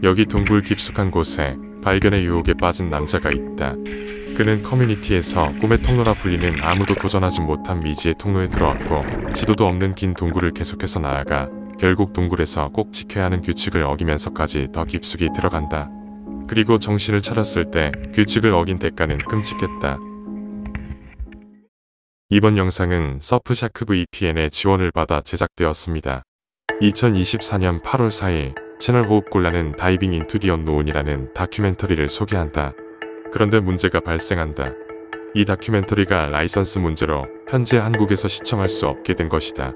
여기 동굴 깊숙한 곳에 발견의 유혹에 빠진 남자가 있다. 그는 커뮤니티에서 꿈의 통로라 불리는 아무도 도전하지 못한 미지의 통로에 들어왔고 지도도 없는 긴 동굴을 계속해서 나아가 결국 동굴에서 꼭 지켜야 하는 규칙을 어기면서까지 더 깊숙이 들어간다. 그리고 정신을 차렸을 때 규칙을 어긴 대가는 끔찍했다. 이번 영상은 서프샤크 VPN의 지원을 받아 제작되었습니다. 2024년 8월 4일 채널 호흡곤란은 다이빙 인투 디 언노운이라는 다큐멘터리를 소개한다. 그런데 문제가 발생한다. 이 다큐멘터리가 라이선스 문제로 현재 한국에서 시청할 수 없게 된 것이다.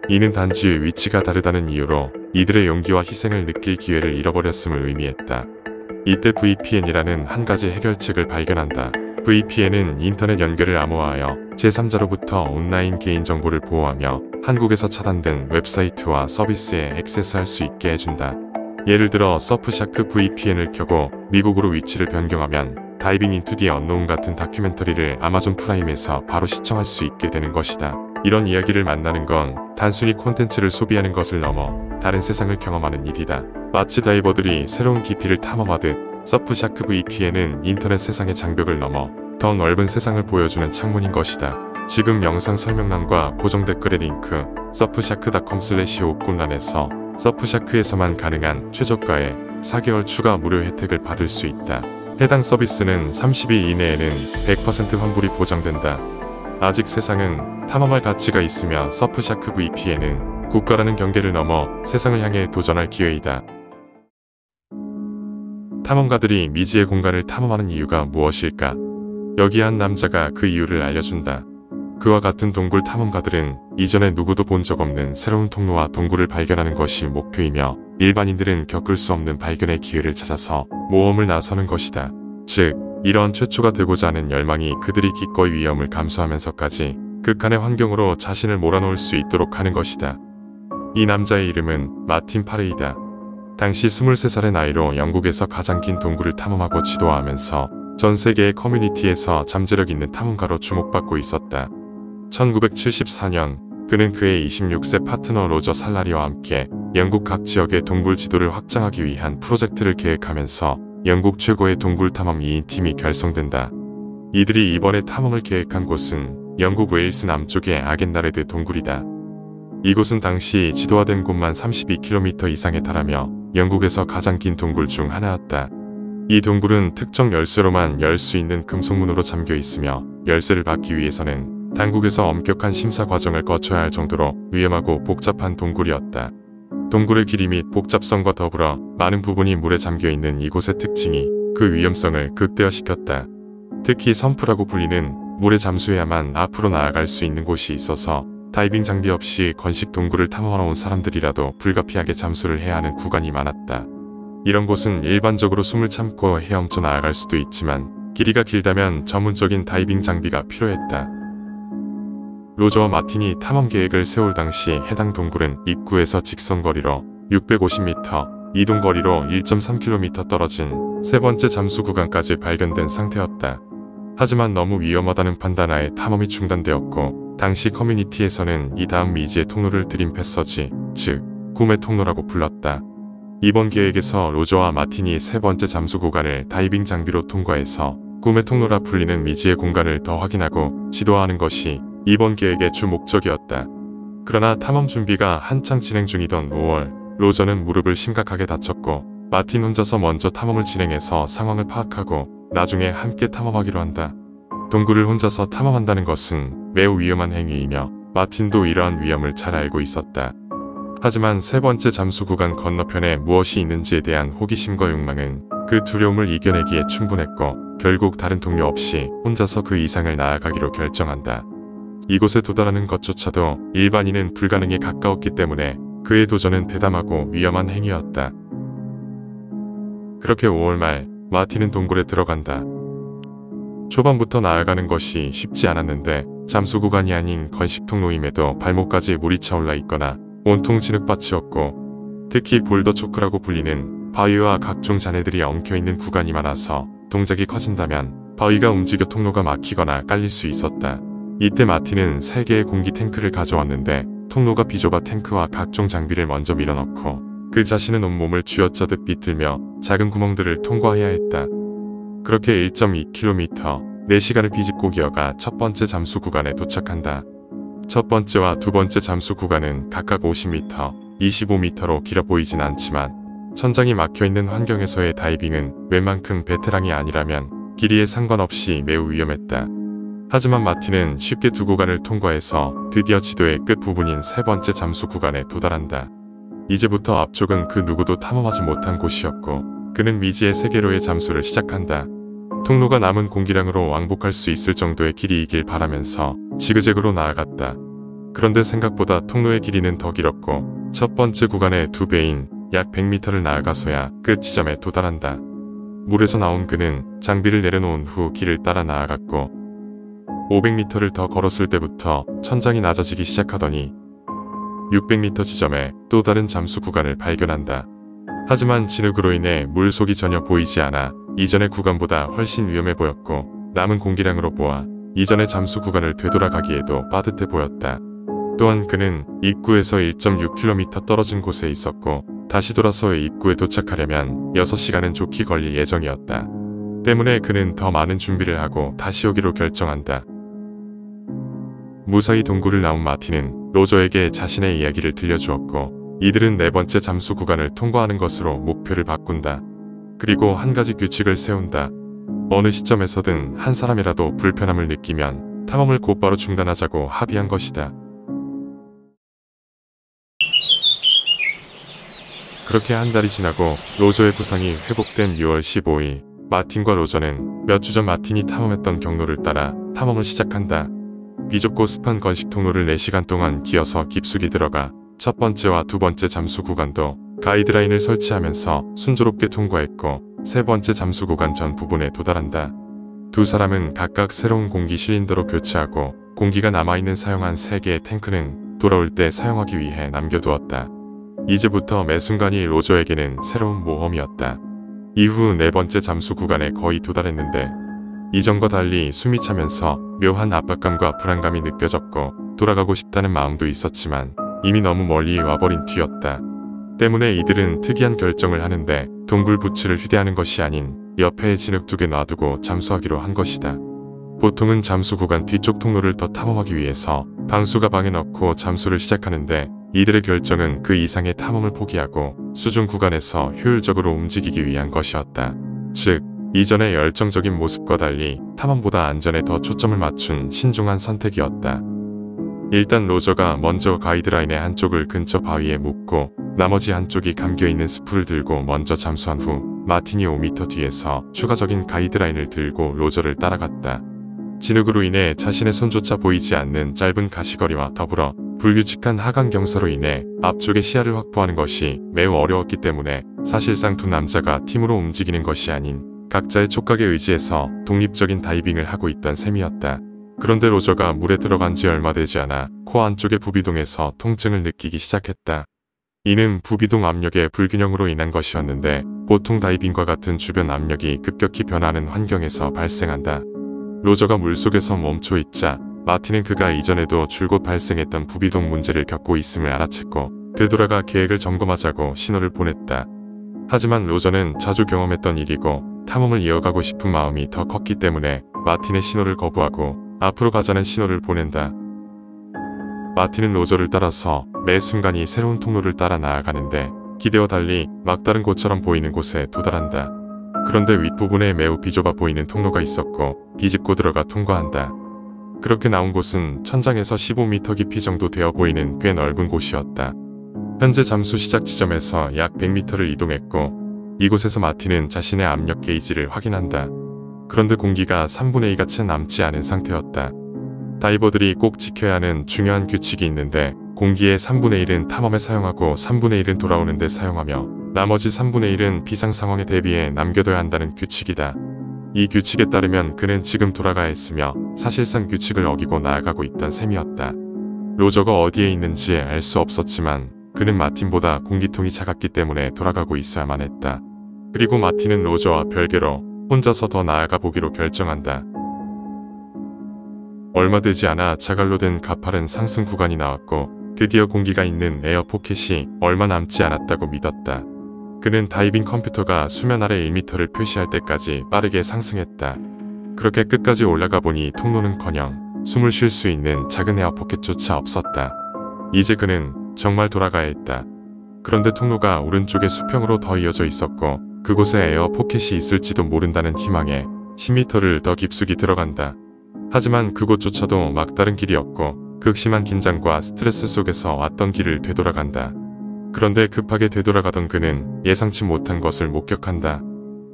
이는 단지 위치가 다르다는 이유로 이들의 용기와 희생을 느낄 기회를 잃어버렸음을 의미했다. 이때 VPN이라는 한 가지 해결책을 발견한다. VPN은 인터넷 연결을 암호화하여 제3자로부터 온라인 개인정보를 보호하며 한국에서 차단된 웹사이트와 서비스에 액세스할 수 있게 해준다. 예를 들어 서프샤크 VPN을 켜고 미국으로 위치를 변경하면 다이빙 인투 디 언노운 같은 다큐멘터리를 아마존 프라임에서 바로 시청할 수 있게 되는 것이다. 이런 이야기를 만나는 건 단순히 콘텐츠를 소비하는 것을 넘어 다른 세상을 경험하는 일이다. 마치 다이버들이 새로운 깊이를 탐험하듯 서프샤크 VPN은 인터넷 세상의 장벽을 넘어 더 넓은 세상을 보여주는 창문인 것이다. 지금 영상 설명란과 고정 댓글의 링크 surfshark.com/호흡곤란에서 서프샤크에서만 가능한 최저가의 4개월 추가 무료 혜택을 받을 수 있다. 해당 서비스는 30일 이내에는 100% 환불이 보장된다. 아직 세상은 탐험할 가치가 있으며 서프샤크 VPN은 국가라는 경계를 넘어 세상을 향해 도전할 기회이다. 탐험가들이 미지의 공간을 탐험하는 이유가 무엇일까? 여기 한 남자가 그 이유를 알려준다. 그와 같은 동굴 탐험가들은 이전에 누구도 본 적 없는 새로운 통로와 동굴을 발견하는 것이 목표이며 일반인들은 겪을 수 없는 발견의 기회를 찾아서 모험을 나서는 것이다. 즉, 이러한 최초가 되고자 하는 열망이 그들이 기꺼이 위험을 감수하면서까지 극한의 환경으로 자신을 몰아넣을 수 있도록 하는 것이다. 이 남자의 이름은 마틴 파레이다. 당시 23살의 나이로 영국에서 가장 긴 동굴을 탐험하고 지도하면서 전 세계의 커뮤니티에서 잠재력 있는 탐험가로 주목받고 있었다. 1974년 그는 그의 26세 파트너 로저 살라리와 함께 영국 각 지역의 동굴 지도를 확장하기 위한 프로젝트를 계획하면서 영국 최고의 동굴 탐험 2인 팀이 결성된다. 이들이 이번에 탐험을 계획한 곳은 영국 웨일스 남쪽의 아겐나레드 동굴이다. 이곳은 당시 지도화된 곳만 32km 이상에 달하며 영국에서 가장 긴 동굴 중 하나였다. 이 동굴은 특정 열쇠로만 열 수 있는 금속문으로 잠겨 있으며 열쇠를 받기 위해서는 당국에서 엄격한 심사 과정을 거쳐야 할 정도로 위험하고 복잡한 동굴이었다. 동굴의 길이 및 복잡성과 더불어 많은 부분이 물에 잠겨 있는 이곳의 특징이 그 위험성을 극대화시켰다. 특히 선프라고 불리는 물에 잠수해야만 앞으로 나아갈 수 있는 곳이 있어서 다이빙 장비 없이 건식 동굴을 탐험하러 온 사람들이라도 불가피하게 잠수를 해야 하는 구간이 많았다. 이런 곳은 일반적으로 숨을 참고 헤엄쳐 나아갈 수도 있지만 길이가 길다면 전문적인 다이빙 장비가 필요했다. 로저와 마틴이 탐험 계획을 세울 당시 해당 동굴은 입구에서 직선거리로 650m, 이동거리로 1.3km 떨어진 세 번째 잠수 구간까지 발견된 상태였다. 하지만 너무 위험하다는 판단하에 탐험이 중단되었고 당시 커뮤니티에서는 이 다음 미지의 통로를 드림 패서지, 즉 꿈의 통로라고 불렀다. 이번 계획에서 로저와 마틴이 세 번째 잠수 구간을 다이빙 장비로 통과해서 꿈의 통로라 불리는 미지의 공간을 더 확인하고 지도하는 것이 이번 계획의 주 목적이었다. 그러나 탐험 준비가 한창 진행 중이던 5월, 로저는 무릎을 심각하게 다쳤고 마틴 혼자서 먼저 탐험을 진행해서 상황을 파악하고 나중에 함께 탐험하기로 한다. 동굴을 혼자서 탐험한다는 것은 매우 위험한 행위이며 마틴도 이러한 위험을 잘 알고 있었다. 하지만 세 번째 잠수 구간 건너편에 무엇이 있는지에 대한 호기심과 욕망은 그 두려움을 이겨내기에 충분했고 결국 다른 동료 없이 혼자서 그 이상을 나아가기로 결정한다. 이곳에 도달하는 것조차도 일반인은 불가능에 가까웠기 때문에 그의 도전은 대담하고 위험한 행위였다. 그렇게 5월 말 마틴은 동굴에 들어간다. 초반부터 나아가는 것이 쉽지 않았는데 잠수 구간이 아닌 건식 통로임에도 발목까지 물이 차올라 있거나 온통 진흙밭이었고 특히 볼더 초크라고 불리는 바위와 각종 잔해들이 엉켜있는 구간이 많아서 동작이 커진다면 바위가 움직여 통로가 막히거나 깔릴 수 있었다. 이때 마틴은 3개의 공기 탱크를 가져왔는데 통로가 비좁아 탱크와 각종 장비를 먼저 밀어넣고 그 자신은 온몸을 쥐어짜듯 비틀며 작은 구멍들을 통과해야 했다. 그렇게 1.2km, 4시간을 비집고 기어가 첫 번째 잠수 구간에 도착한다. 첫 번째와 두 번째 잠수 구간은 각각 50m, 25m로 길어 보이진 않지만 천장이 막혀있는 환경에서의 다이빙은 웬만큼 베테랑이 아니라면 길이에 상관없이 매우 위험했다. 하지만 마틴은 쉽게 두 구간을 통과해서 드디어 지도의 끝부분인 세 번째 잠수 구간에 도달한다. 이제부터 앞쪽은 그 누구도 탐험하지 못한 곳이었고 그는 미지의 세계로의 잠수를 시작한다. 통로가 남은 공기량으로 왕복할 수 있을 정도의 길이이길 바라면서 지그재그로 나아갔다. 그런데 생각보다 통로의 길이는 더 길었고 첫 번째 구간의 2배인 약 100m를 나아가서야 끝 지점에 도달한다. 물에서 나온 그는 장비를 내려놓은 후 길을 따라 나아갔고 500m를 더 걸었을 때부터 천장이 낮아지기 시작하더니 600m 지점에 또 다른 잠수 구간을 발견한다. 하지만 진흙으로 인해 물속이 전혀 보이지 않아 이전의 구간보다 훨씬 위험해 보였고 남은 공기량으로 보아 이전의 잠수 구간을 되돌아가기에도 빠듯해 보였다. 또한 그는 입구에서 1.6km 떨어진 곳에 있었고 다시 돌아서 입구에 도착하려면 6시간은 좋게 걸릴 예정이었다. 때문에 그는 더 많은 준비를 하고 다시 오기로 결정한다. 무사히 동굴을 나온 마틴은 로저에게 자신의 이야기를 들려주었고 이들은 네 번째 잠수 구간을 통과하는 것으로 목표를 바꾼다. 그리고 한 가지 규칙을 세운다. 어느 시점에서든 한 사람이라도 불편함을 느끼면 탐험을 곧바로 중단하자고 합의한 것이다. 그렇게 한 달이 지나고 로저의 부상이 회복된 6월 15일 마틴과 로저는 몇 주 전 마틴이 탐험했던 경로를 따라 탐험을 시작한다. 비좁고 습한 건식 통로를 4시간 동안 기어서 깊숙이 들어가 첫 번째와 두 번째 잠수 구간도 가이드라인을 설치하면서 순조롭게 통과했고 세 번째 잠수 구간 전 부분에 도달한다. 두 사람은 각각 새로운 공기 실린더로 교체하고 공기가 남아있는 사용한 3개의 탱크는 돌아올 때 사용하기 위해 남겨두었다. 이제부터 매 순간이 로저에게는 새로운 모험이었다. 이후 네 번째 잠수 구간에 거의 도달했는데 이전과 달리 숨이 차면서 묘한 압박감과 불안감이 느껴졌고 돌아가고 싶다는 마음도 있었지만 이미 너무 멀리 와버린 뒤였다. 때문에 이들은 특이한 결정을 하는데 동굴 부츠를 휴대하는 것이 아닌 옆에 진흙 2개 놔두고 잠수하기로 한 것이다. 보통은 잠수 구간 뒤쪽 통로를 더 탐험하기 위해서 방수 가방에 넣고 잠수를 시작하는데 이들의 결정은 그 이상의 탐험을 포기하고 수중 구간에서 효율적으로 움직이기 위한 것이었다. 즉 이전의 열정적인 모습과 달리 탐험보다 안전에 더 초점을 맞춘 신중한 선택이었다. 일단 로저가 먼저 가이드라인의 한쪽을 근처 바위에 묶고 나머지 한쪽이 감겨있는 스프를 들고 먼저 잠수한 후 마틴이 5m 뒤에서 추가적인 가이드라인을 들고 로저를 따라갔다. 진흙으로 인해 자신의 손조차 보이지 않는 짧은 가시거리와 더불어 불규칙한 하강 경사로 인해 앞쪽의 시야를 확보하는 것이 매우 어려웠기 때문에 사실상 두 남자가 팀으로 움직이는 것이 아닌 각자의 촉각에 의지해서 독립적인 다이빙을 하고 있던 셈이었다. 그런데 로저가 물에 들어간 지 얼마 되지 않아 코 안쪽의 부비동에서 통증을 느끼기 시작했다. 이는 부비동 압력의 불균형으로 인한 것이었는데 보통 다이빙과 같은 주변 압력이 급격히 변하는 환경에서 발생한다. 로저가 물속에서 멈춰 있자 마틴은 그가 이전에도 줄곧 발생했던 부비동 문제를 겪고 있음을 알아챘고 되돌아가 계획을 점검하자고 신호를 보냈다. 하지만 로저는 자주 경험했던 일이고 탐험을 이어가고 싶은 마음이 더 컸기 때문에 마틴의 신호를 거부하고 앞으로 가자는 신호를 보낸다. 마틴은 로저를 따라서 매 순간이 새로운 통로를 따라 나아가는데 기대와 달리 막다른 곳처럼 보이는 곳에 도달한다. 그런데 윗부분에 매우 비좁아 보이는 통로가 있었고 비집고 들어가 통과한다. 그렇게 나온 곳은 천장에서 15m 깊이 정도 되어 보이는 꽤 넓은 곳이었다. 현재 잠수 시작 지점에서 약 100m를 이동했고 이곳에서 마틴은 자신의 압력 게이지를 확인한다. 그런데 공기가 3분의 2가 채 남지 않은 상태였다. 다이버들이 꼭 지켜야 하는 중요한 규칙이 있는데 공기의 3분의 1은 탐험에 사용하고 3분의 1은 돌아오는 데 사용하며 나머지 3분의 1은 비상 상황에 대비해 남겨둬야 한다는 규칙이다. 이 규칙에 따르면 그는 지금 돌아가야 했으며 사실상 규칙을 어기고 나아가고 있던 셈이었다. 로저가 어디에 있는지 알 수 없었지만 그는 마틴보다 공기통이 작았기 때문에 돌아가고 있어야만 했다. 그리고 마틴은 로저와 별개로 혼자서 더 나아가 보기로 결정한다. 얼마 되지 않아 자갈로 된 가파른 상승 구간이 나왔고 드디어 공기가 있는 에어 포켓이 얼마 남지 않았다고 믿었다. 그는 다이빙 컴퓨터가 수면 아래 1m를 표시할 때까지 빠르게 상승했다. 그렇게 끝까지 올라가 보니 통로는커녕 숨을 쉴 수 있는 작은 에어 포켓조차 없었다. 이제 그는 정말 돌아가야 했다. 그런데 통로가 오른쪽에 수평으로 더 이어져 있었고 그곳에 에어 포켓이 있을지도 모른다는 희망에 10m를 더 깊숙이 들어간다. 하지만 그곳조차도 막다른 길이었고 극심한 긴장과 스트레스 속에서 왔던 길을 되돌아간다. 그런데 급하게 되돌아가던 그는 예상치 못한 것을 목격한다.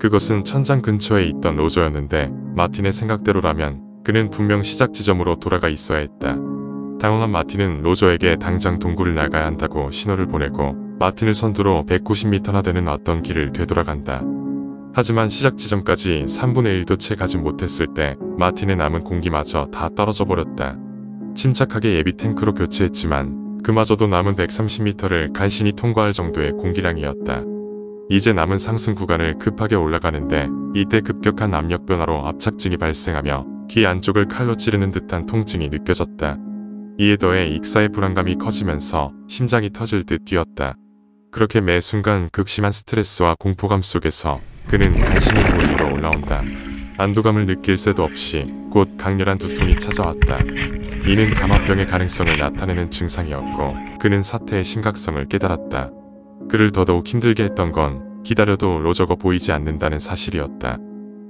그것은 천장 근처에 있던 로저였는데 마틴의 생각대로라면 그는 분명 시작 지점으로 돌아가 있어야 했다. 당황한 마틴은 로저에게 당장 동굴을 나가야 한다고 신호를 보내고 마틴을 선두로 190m나 되는 어떤 길을 되돌아간다. 하지만 시작 지점까지 3분의 1도 채 가지 못했을 때 마틴의 남은 공기마저 다 떨어져 버렸다. 침착하게 예비 탱크로 교체했지만 그마저도 남은 130m를 간신히 통과할 정도의 공기량이었다. 이제 남은 상승 구간을 급하게 올라가는데 이때 급격한 압력 변화로 압착증이 발생하며 귀 안쪽을 칼로 찌르는 듯한 통증이 느껴졌다. 이에 더해 익사의 불안감이 커지면서 심장이 터질 듯 뛰었다. 그렇게 매 순간 극심한 스트레스와 공포감 속에서 그는 간신히 물 위로 올라온다. 안도감을 느낄 새도 없이 곧 강렬한 두통이 찾아왔다. 이는 감압병의 가능성을 나타내는 증상이었고 그는 사태의 심각성을 깨달았다. 그를 더더욱 힘들게 했던 건 기다려도 로저가 보이지 않는다는 사실이었다.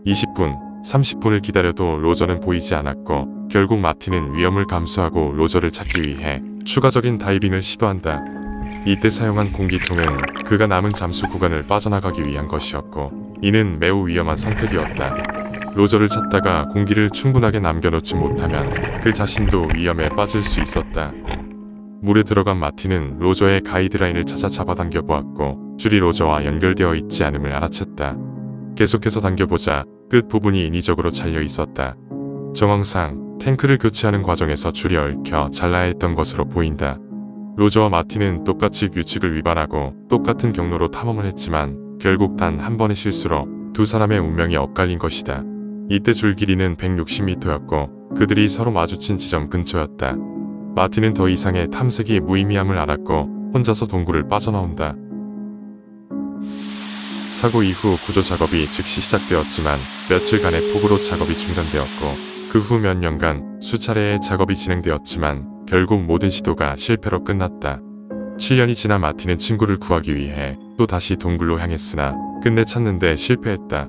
20분, 30분을 기다려도 로저는 보이지 않았고 결국 마틴은 위험을 감수하고 로저를 찾기 위해 추가적인 다이빙을 시도한다. 이때 사용한 공기통은 그가 남은 잠수 구간을 빠져나가기 위한 것이었고 이는 매우 위험한 선택이었다. 로저를 찾다가 공기를 충분하게 남겨놓지 못하면 그 자신도 위험에 빠질 수 있었다. 물에 들어간 마틴은 로저의 가이드라인을 찾아 잡아당겨 보았고 줄이 로저와 연결되어 있지 않음을 알아챘다. 계속해서 당겨보자 끝 부분이 인위적으로 잘려 있었다. 정황상 탱크를 교체하는 과정에서 줄이 얽혀 잘라야 했던 것으로 보인다. 로저와 마틴은 똑같이 규칙을 위반하고 똑같은 경로로 탐험을 했지만 결국 단 한 번의 실수로 두 사람의 운명이 엇갈린 것이다. 이때 줄 길이는 160m였고 그들이 서로 마주친 지점 근처였다. 마틴은 더 이상의 탐색이 무의미함을 알았고 혼자서 동굴을 빠져나온다. 사고 이후 구조 작업이 즉시 시작되었지만 며칠간의 폭우로 작업이 중단되었고 그 후 몇 년간 수차례의 작업이 진행되었지만 결국 모든 시도가 실패로 끝났다. 7년이 지나 마틴은 친구를 구하기 위해 또다시 동굴로 향했으나 끝내 찾는데 실패했다.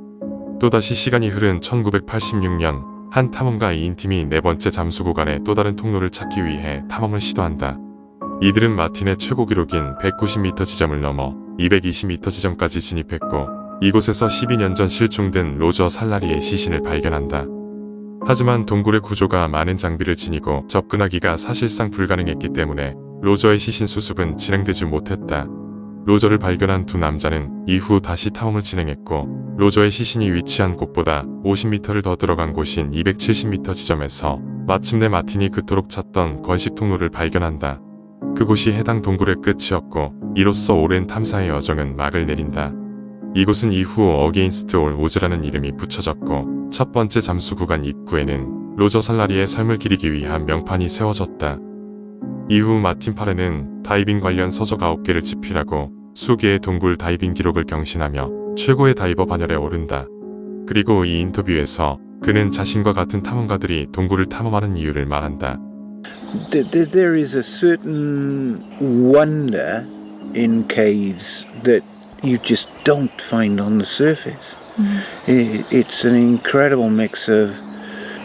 또다시 시간이 흐른 1986년 한 탐험가 2인팀이 네 번째 잠수 구간의 또 다른 통로를 찾기 위해 탐험을 시도한다. 이들은 마틴의 최고 기록인 190m 지점을 넘어 220m 지점까지 진입했고 이곳에서 12년 전 실종된 로저 살라리의 시신을 발견한다. 하지만 동굴의 구조가 많은 장비를 지니고 접근하기가 사실상 불가능했기 때문에 로저의 시신 수습은 진행되지 못했다. 로저를 발견한 두 남자는 이후 다시 탐험을 진행했고 로저의 시신이 위치한 곳보다 50m를 더 들어간 곳인 270m 지점에서 마침내 마틴이 그토록 찾던 건식 통로를 발견한다. 그곳이 해당 동굴의 끝이었고 이로써 오랜 탐사의 여정은 막을 내린다. 이곳은 이후 어게인스트 올 오즈라는 이름이 붙여졌고 첫 번째 잠수 구간 입구에는 로저 살라리의 삶을 기리기 위한 명판이 세워졌다. 이후 마틴 파레는 다이빙 관련 서적 9개를 집필하고 수개의 동굴 다이빙 기록을 경신하며 최고의 다이버 반열에 오른다. 그리고 이 인터뷰에서 그는 자신과 같은 탐험가들이 동굴을 탐험하는 이유를 말한다. There is a certain wonder in caves that you just don't find on the surface. It's an incredible mix of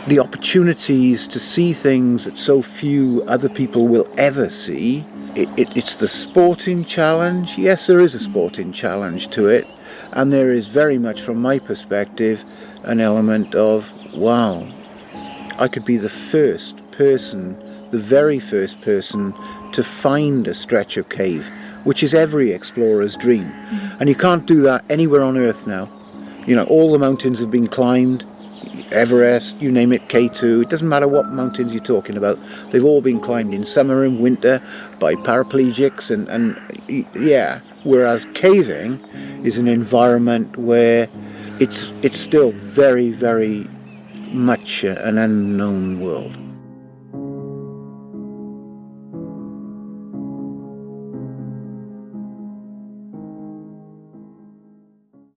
the opportunities to see things that so few other people will ever see. It's the sporting challenge. Yes, there is a sporting challenge to it. And there is very much, from my perspective, an element of, wow, I could be the very first person to find a stretch of cave, which is every explorer's dream. And you can't do that anywhere on Earth now. You know, all the mountains have been climbed. Everest, you name it, K2, it doesn't matter what mountains you're talking about, they've all been climbed in summer and winter by paraplegics and yeah, whereas caving is an environment where it's still very, very much an unknown world.